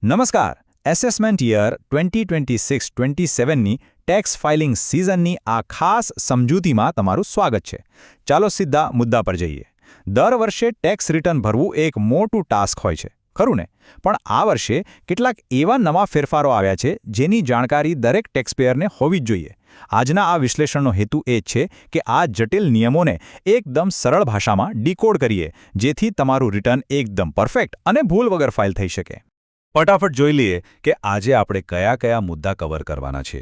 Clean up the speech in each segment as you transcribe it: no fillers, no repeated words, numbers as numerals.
નમસ્કાર. Assessment year 2026-27ની tax filing સિઝનની આ ખાસ સમજૂતીમાં તમારું સ્વાગત છે. ચાલો સીધા મુદ્દા પર જઈએ. દર વર્ષે ટેક્સ રિટર્ન ભરવું એક મોટું ટાસ્ક હોય છે, ખરું ને? પણ આ વર્ષે કેટલાક એવા નવા ફેરફારો આવ્યા છે જેની જાણકારી દરેક ટેક્સપેયરને હોવી જ જોઈએ. આજના આ વિશ્લેષણનો હેતુ એ જ છે કે આ જટિલ નિયમોને એકદમ સરળ ભાષામાં ડીકોડ કરીએ, જેથી તમારું રિટર્ન એકદમ પરફેક્ટ અને ભૂલ વગર ફાઇલ થઈ શકે. ફટાફટ જોઈ લઈએ કે આજે આપણે કયા કયા મુદ્દા કવર કરવાના છે.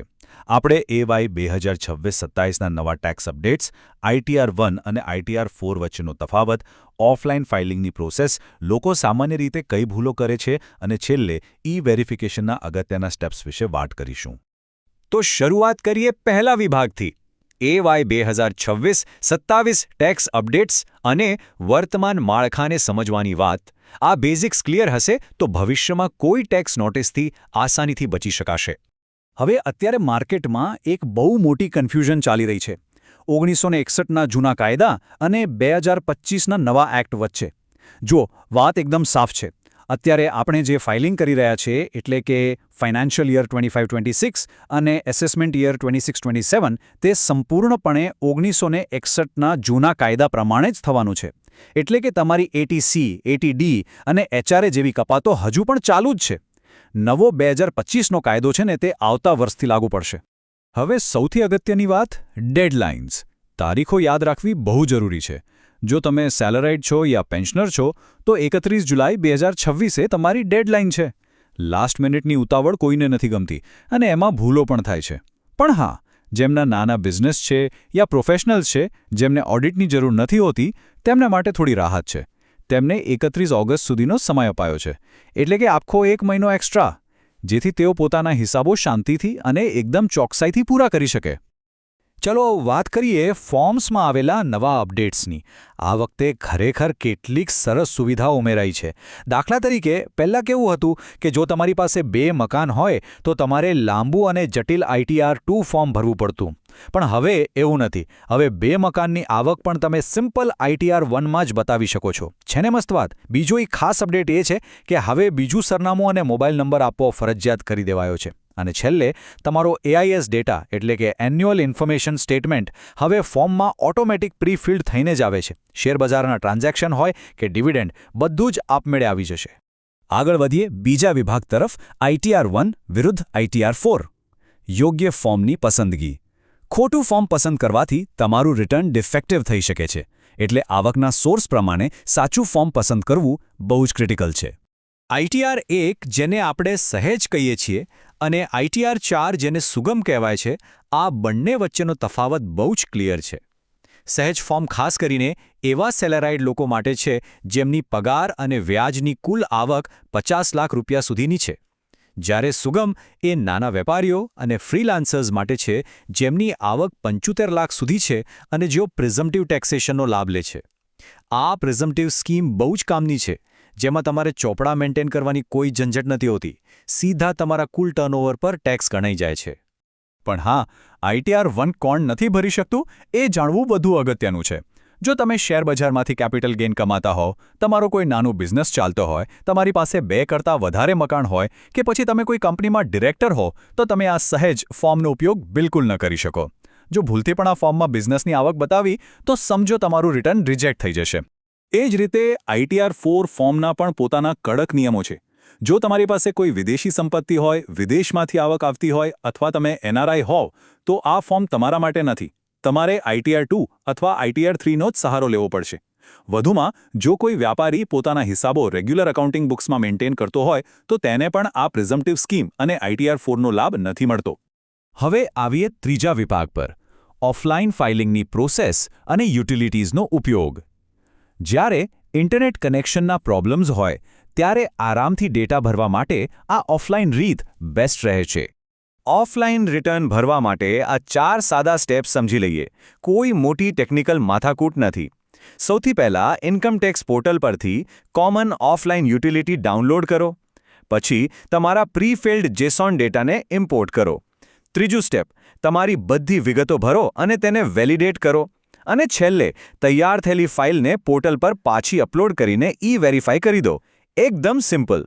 આપણે AY 2026-27ના નવા ટેક્સ અપડેટ્સ, ITR1 અને ITR4 વચ્ચેનો તફાવત, ઓફલાઇન ફાઇલિંગની પ્રોસેસ, લોકો સામાન્ય રીતે કઈ ભૂલો કરે છે અને છેલ્લે વેરિફિકેશનના અગત્યના સ્ટેપ્સ વિશે વાત કરીશું. તો શરૂઆત કરીએ પહેલા વિભાગથી. AY 2026-27 ટેક્સ અપડેટ્સ અને વર્તમાન માળખાને સમજવાની વાત. આ બેઝિક્સ ક્લિયર હશે તો ભવિષ્યમાં કોઈ ટેક્સ નોટિસથી આસાનીથી બચી શકાશે. હવે અત્યારે માર્કેટમાં એક બહુ મોટી કન્ફ્યુઝન ચાલી રહી છે 1961ના જૂના કાયદા અને 2025ના નવા એક્ટ વચ્ચે. જુઓ, વાત એકદમ સાફ છે. અત્યારે આપણે જે ફાઇલિંગ કરી રહ્યા છીએ એટલે કે ફાઇનાન્શિયલ યર 25-26 અને એસેસમેન્ટ યર 26-27 તે સંપૂર્ણપણે 1961ના જૂના કાયદા પ્રમાણે જ થવાનું છે. એટલે કે તમારી ATC, ATD અને HRA જેવી કપાતો હજુ પણ ચાલુ જ છે. નવો 2025નો કાયદો છે ને તે આવતા વર્ષથી લાગુ પડશે. હવે સૌથી અગત્યની વાત, ડેડલાઇન્સ. તારીખો યાદ રાખવી બહુ જરૂરી છે. જો તમે સેલરાઇડ છો યા પેન્શનર છો તો 31 જુલાઈ 2026 તમારી ડેડલાઇન છે. લાસ્ટ મિનિટની ઉતાવળ કોઈને નથી ગમતી અને એમાં ભૂલો પણ થાય છે. પણ હા, જેમના નાના બિઝનેસ છે યા પ્રોફેશનલ્સ છે, જેમને ઓડિટની જરૂર નથી હોતી, તેમના માટે થોડી રાહત છે. તેમને 31 ઓગસ્ટ સુધીનો સમય અપાયો છે, એટલે કે આખો એક મહિનો એક્સ્ટ્રા, જેથી તેઓ પોતાના હિસાબો શાંતિથી અને એકદમ ચોકસાઈથી પૂરા કરી શકે. ચલો વાત કરીએ ફોર્મ્સમાં આવેલા નવા અપડેટ્સની. આ વખતે ખરેખર કેટલીક સરસ સુવિધાઓ ઉમેરાઈ છે. દાખલા તરીકે, પહેલાં કેવું હતું કે જો તમારી પાસે 2 મકાન હોય તો તમારે લાંબુ અને જટિલ ITR2 ફોર્મ ભરવું પડતું. પણ હવે એવું નથી. હવે 2 મકાનની આવક પણ તમે સિમ્પલ ITR1માં જ બતાવી શકો છો. છે ને મસ્ત વાત? બીજો એક ખાસ અપડેટ એ છે કે હવે બીજું સરનામું અને મોબાઈલ નંબર આપવો ફરજિયાત કરી દેવાયો છે. અને છેલ્લે, તમારો AIS ડેટા એટલે કે એન્યુઅલ ઇન્ફોર્મેશન સ્ટેટમેન્ટ હવે ફોર્મમાં ઓટોમેટિક પ્રી-ફિલ્ડ થઈને જ આવે છે. શેરબજારના ટ્રાન્ઝેક્શન હોય કે ડિવિડન્ડ, બધું જ આપમેળે આવી જશે. આગળ વધીએ બીજા વિભાગ તરફ. ITR1 વિરુદ્ધ ITR4. યોગ્ય ફોર્મની પસંદગી. ખોટું ફોર્મ પસંદ કરવાથી તમારું રિટર્ન ડિફેક્ટિવ થઈ શકે છે. એટલે આવકના સોર્સ પ્રમાણે સાચું ફોર્મ પસંદ કરવું બહુ જ ક્રિટિકલ છે. ITR1 જેને આપણે સહેજ કહીએ છીએ અને ITR4 જેને સુગમ કહેવાય છે, આ બંને વચ્ચેનો તફાવત બહુ જ ક્લિયર છે. સહેજ ફોર્મ ખાસ કરીને એવા સેલેરાઇડ લોકો માટે છે જેમની પગાર અને વ્યાજની કુલ આવક 50 લાખ રૂપિયા સુધીની છે. જ્યારે સુગમ એ નાના વેપારીઓ અને ફ્રીલાન્સર્સ માટે છે જેમની આવક 75 લાખ સુધી છે અને જેઓ પ્રિઝમ્પટિવ ટેક્સેશનનો લાભ લે છે. આ પ્રિઝમ્પટિવ સ્કીમ બહુ જ કામની છે, જેમાં તમારે ચોપડા મેન્ટેન કરવાની કોઈ ઝંઝટ નથી હોતી. સીધા તમારા કુલ ટર્નઓવર પર ટેક્સ ગણાઈ જાય છે. પણ હા, ITR1 કોણ નથી ભરી શકતું એ જાણવું વધુ અગત્યનું છે. જો તમે શેરબજારમાંથી કેપિટલ ગેઇન કમાતા હોવ, તમારો કોઈ નાનો બિઝનેસ ચાલતો હોય, તમારી પાસે 2 કરતાં વધારે મકાન હોય કે પછી તમે કોઈ કંપનીમાં ડિરેક્ટર હો, તો તમે આ સહેજ ફોર્મનો ઉપયોગ બિલકુલ ન કરી શકો. જો ભૂલથી પણ આ ફોર્મમાં બિઝનેસની આવક બતાવી તો સમજો તમારું રિટર્ન રિજેક્ટ થઈ જશે. એ જ રીતે ITR4 ફોર્મના પણ પોતાના કડક નિયમો છે. જો તમારી પાસે કોઈ વિદેશી સંપત્તિ હોય, વિદેશમાંથી આવક આવતી હોય અથવા તમે NRI હોવ, તો આ ફોર્મ તમારા માટે નથી. તમારે ITR2 અથવા ITR3નો જ સહારો લેવો પડશે. વધુમાં, જો કોઈ વ્યાપારી પોતાના હિસાબો રેગ્યુલર એકાઉન્ટિંગ બુક્સમાં મેન્ટેન કરતો હોય તો તેને પણ આ પ્રિઝમ્પટિવ સ્કીમ અને ITR4નો લાભ નથી મળતો. હવે આવીએ ત્રીજા વિભાગ પર, ઓફલાઇન ફાઇલિંગની પ્રોસેસ અને યુટિલિટીઝનો ઉપયોગ. જ્યારે ઇન્ટરનેટ કનેક્શનના પ્રોબ્લેમ્સ હોય ત્યારે આરામથી ડેટા ભરવા માટે આ ઓફલાઇન રીત બેસ્ટ રહે છે. ઓફલાઇન રિટર્ન ભરવા માટે આ 4 સાદા સ્ટેપ્સ સમજી લઈએ. કોઈ મોટી ટેકનિકલ માથાકૂટ નથી. સૌથી પહેલાં ઇન્કમટેક્સ પોર્ટલ પરથી કોમન ઓફલાઇન યુટિલિટી ડાઉનલોડ કરો. પછી તમારા પ્રી-ફિલ્ડ JSON ડેટાને ઇમ્પોર્ટ કરો. ત્રીજું સ્ટેપ, તમારી બધી વિગતો ભરો અને તેને વેલિડેટ કરો. અને છેલ્લે તૈયાર થયેલી ફાઇલને પોર્ટલ પર પાછી અપલોડ કરીને વેરીફાઈ કરી દો. એકદમ સિમ્પલ.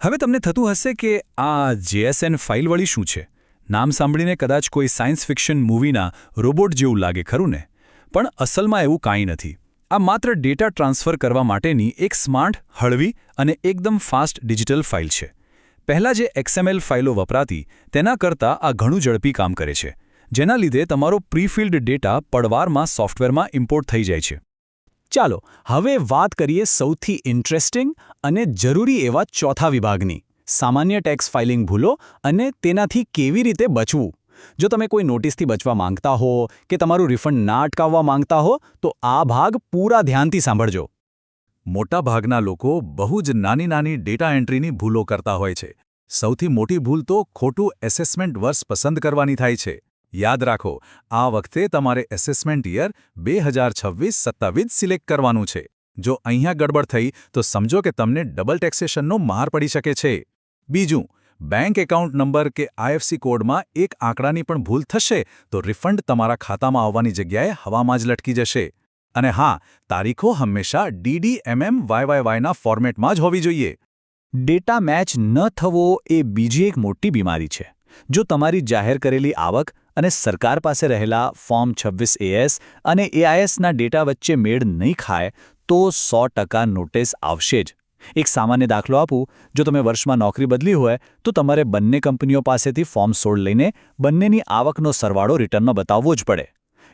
હવે તમને થતું હશે કે આ JSN ફાઇલવાળી શું છે? નામ સાંભળીને કદાચ કોઈ સાયન્સ ફિક્શન મૂવીના રોબોટ જેવું લાગે ખરું ને? પણ અસલમાં એવું કાંઈ નથી. આ માત્ર ડેટા ટ્રાન્સફર કરવા માટેની એક સ્માર્ટ, હળવી અને એકદમ ફાસ્ટ ડિજિટલ ફાઇલ છે. પહેલાં જે XML ફાઇલો વપરાતી તેના કરતાં આ ઘણું ઝડપી કામ કરે છે, જેના લીધે તમારો પ્રીફિલ્ડ ડેટા પળવારમાં સોફ્ટવેરમાં ઇમ્પોર્ટ થઈ જાય છે. ચાલો હવે વાત કરીએ સૌથી ઇન્ટરેસ્ટિંગ અને જરૂરી એવા ચોથા વિભાગની, સામાન્ય ટેક્સ ફાઇલિંગ ભૂલો અને તેનાથી કેવી રીતે બચવું. જો તમે કોઈ નોટિસથી બચવા માંગતા હો કે તમારું રિફંડ ના અટકાવવા માંગતા હો તો આ ભાગ પૂરા ધ્યાનથી સાંભળજો. મોટાભાગના લોકો બહુ જ નાની ડેટા એન્ટ્રીની ભૂલો કરતા હોય છે. સૌથી મોટી ભૂલ તો ખોટું એસેસમેન્ટ વર્ષ પસંદ કરવાની થાય છે. યાદ રાખો, આ વખતે તમારે એસેસમેન્ટ યર 2026-27 સિલેક્ટ કરવાનું છે. જો અહીંયા ગડબડ થઈ તો સમજો કે તમને ડબલ ટેક્સેશનનો માર પડી શકે છે. બીજું, બેંક એકાઉન્ટ નંબર કે IFSC કોડમાં એક આંકડાની પણ ભૂલ થશે તો રિફંડ તમારા ખાતામાં આવવાની જગ્યાએ હવામાં જ લટકી જશે. અને હા, તારીખો હંમેશા DDMMYYYના ફોર્મેટમાં જ હોવી જોઈએ. ડેટા મેચ ન થવો એ બીજી એક મોટી બીમારી છે. જો તમારી જાહેર કરેલી આવક અને સરકાર પાસે રહેલા ફોર્મ 26AS અને AISના ડેટા વચ્ચે મેળ નહીં ખાય તો 100% નોટિસ આવશે જ. એક સામાન્ય દાખલો આપું, જો તમે વર્ષમાં નોકરી બદલી હોય તો તમારે બંને કંપનીઓ પાસેથી ફોર્મ 16 લઈને બંનેની આવકનો સરવાળો રિટર્નમાં બતાવવો જ પડે.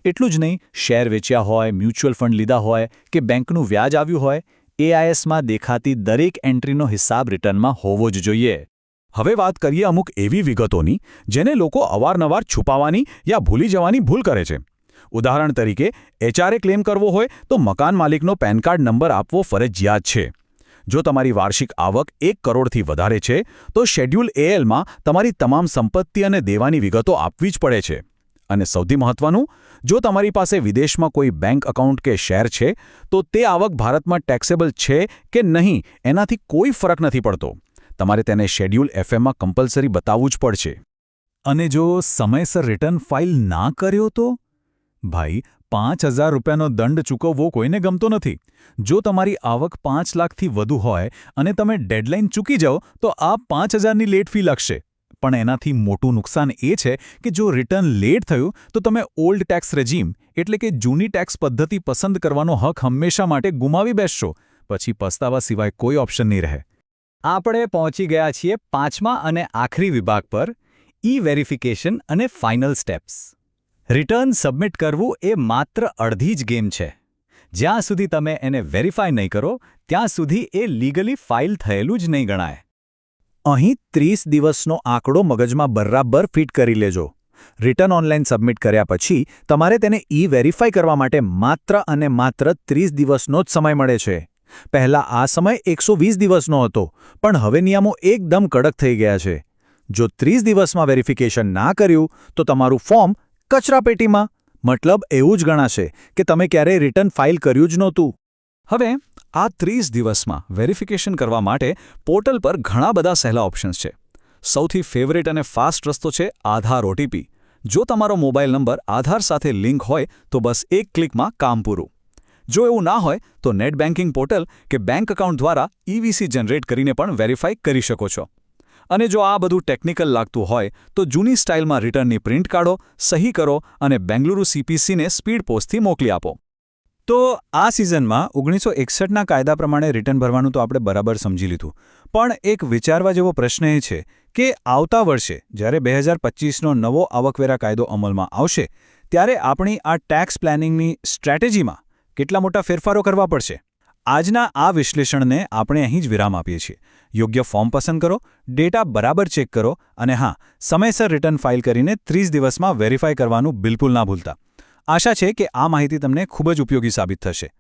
એટલું જ નહીં, શેર વેચ્યા હોય, મ્યુચ્યુઅલ ફંડ લીધા હોય કે બેંકનું વ્યાજ આવ્યું હોય, AISમાં દેખાતી દરેક એન્ટ્રીનો હિસાબ રિટર્નમાં હોવો જ જોઈએ. હવે વાત કરીએ અમુક એવી વિગતોની જેને લોકો અવારનવાર છુપાવવાની યા ભૂલી જવાની ભૂલ કરે છે. ઉદાહરણ તરીકે, HRA ક્લેમ કરવો હોય તો મકાન માલિકનો પેન કાર્ડ નંબર આપવો ફરજિયાત છે. જો તમારી વાર્ષિક આવક 1 કરોડથી વધારે છે તો શેડ્યુલ ALમાં તમારી તમામ સંપત્તિ અને દેવાની વિગતો આપવી જ પડે છે. અને સૌથી મહત્વનું, જો તમારી પાસે વિદેશમાં કોઈ બેંક એકાઉન્ટ કે શેર છે તો તે આવક ભારતમાં ટેક્સેબલ છે કે નહીં એનાથી કોઈ ફરક નથી પડતો. તમારે તેને શેડ્યુલ FMમાં કમ્પલસરી બતાવવું જ પડશે. અને જો સમયસર રિટર્ન ફાઇલ ના કર્યો તો? ભાઈ, 5,000 રૂપિયાનો દંડ ચૂકવવો કોઈને ગમતો નથી. જો તમારી આવક 5 લાખથી વધુ હોય અને તમે ડેડલાઇન ચૂકી જાઓ તો આ 5,000ની લેટ ફી લાગશે. પણ એનાથી મોટું નુકસાન એ છે કે જો રિટર્ન લેટ થયું તો તમે ઓલ્ડ ટેક્સ રેજીમ એટલે કે જૂની ટેક્સ પદ્ધતિ પસંદ કરવાનો હક હંમેશા માટે ગુમાવી બેસશો. પછી પસ્તાવા સિવાય કોઈ ઓપ્શન નહીં રહે. આપણે પહોંચી ગયા છીએ 5મા અને આખરી વિભાગ પર, ઈ-વેરિફિકેશન અને ફાઇનલ સ્ટેપ્સ. રિટર્ન સબમિટ કરવું એ માત્ર અડધી જ ગેમ છે. જ્યાં સુધી તમે એને વેરીફાઈ નહીં કરો ત્યાં સુધી એ લીગલી ફાઇલ થયેલું જ નહીં ગણાય. અહીં 30 દિવસનો આંકડો મગજમાં બરાબર ફિટ કરી લેજો. રિટર્ન ઓનલાઈન સબમિટ કર્યા પછી તમારે તેને ઈ-વેરીફાઈ કરવા માટે માત્ર અને માત્ર 30 દિવસનો જ સમય મળે છે. પહેલાં આ સમય 120 દિવસનો હતો, પણ હવે નિયમો એકદમ કડક થઈ ગયા છે. જો 30 દિવસમાં વેરિફિકેશન ના કર્યું તો તમારું ફોર્મ કચરાપેટીમાં. મતલબ એવું જ ગણાશે કે તમે ક્યારેય રિટર્ન ફાઇલ કર્યું જ નહોતું. હવે આ 30 દિવસમાં વેરિફિકેશન કરવા માટે પોર્ટલ પર ઘણા બધા સહેલા ઓપ્શન્સ છે. સૌથી ફેવરેટ અને ફાસ્ટ રસ્તો છે આધાર OTP. જો તમારો મોબાઈલ નંબર આધાર સાથે લિંક હોય તો બસ એક ક્લિકમાં કામ પૂરું. જો એવું ના હોય તો નેટ બેન્કિંગ પોર્ટલ કે બેંક એકાઉન્ટ દ્વારા EVC જનરેટ કરીને પણ વેરીફાઈ કરી શકો છો. અને જો આ બધું ટેકનિકલ લાગતું હોય તો જૂની સ્ટાઇલમાં રિટર્નની પ્રિન્ટ કાઢો, સહી કરો અને બેંગલુરુ CPCને સ્પીડ પોસ્ટથી મોકલી આપો. તો આ સિઝનમાં 1961ના કાયદા પ્રમાણે રિટર્ન ભરવાનું તો આપણે બરાબર સમજી લીધું. પણ એક વિચારવા જેવો પ્રશ્ન એ છે કે આવતા વર્ષે જ્યારે 2025નો નવો આવકવેરા કાયદો અમલમાં આવશે ત્યારે આપણી આ ટેક્સ પ્લાનિંગની સ્ટ્રેટેજીમાં કેટલા મોટા ફેરફારો કરવા પડશે. આજના આ વિશ્લેષણને આપણે અહીં જ વિરામ આપીએ છીએ. યોગ્ય ફોર્મ પસંદ કરો, ડેટા બરાબર ચેક કરો અને હા, સમયસર રિટર્ન ફાઇલ કરીને 30 દિવસમાં વેરીફાઈ કરવાનું બિલકુલ ના ભૂલતા. આશા છે કે આ માહિતી તમને ખૂબ જ ઉપયોગી સાબિત થશે.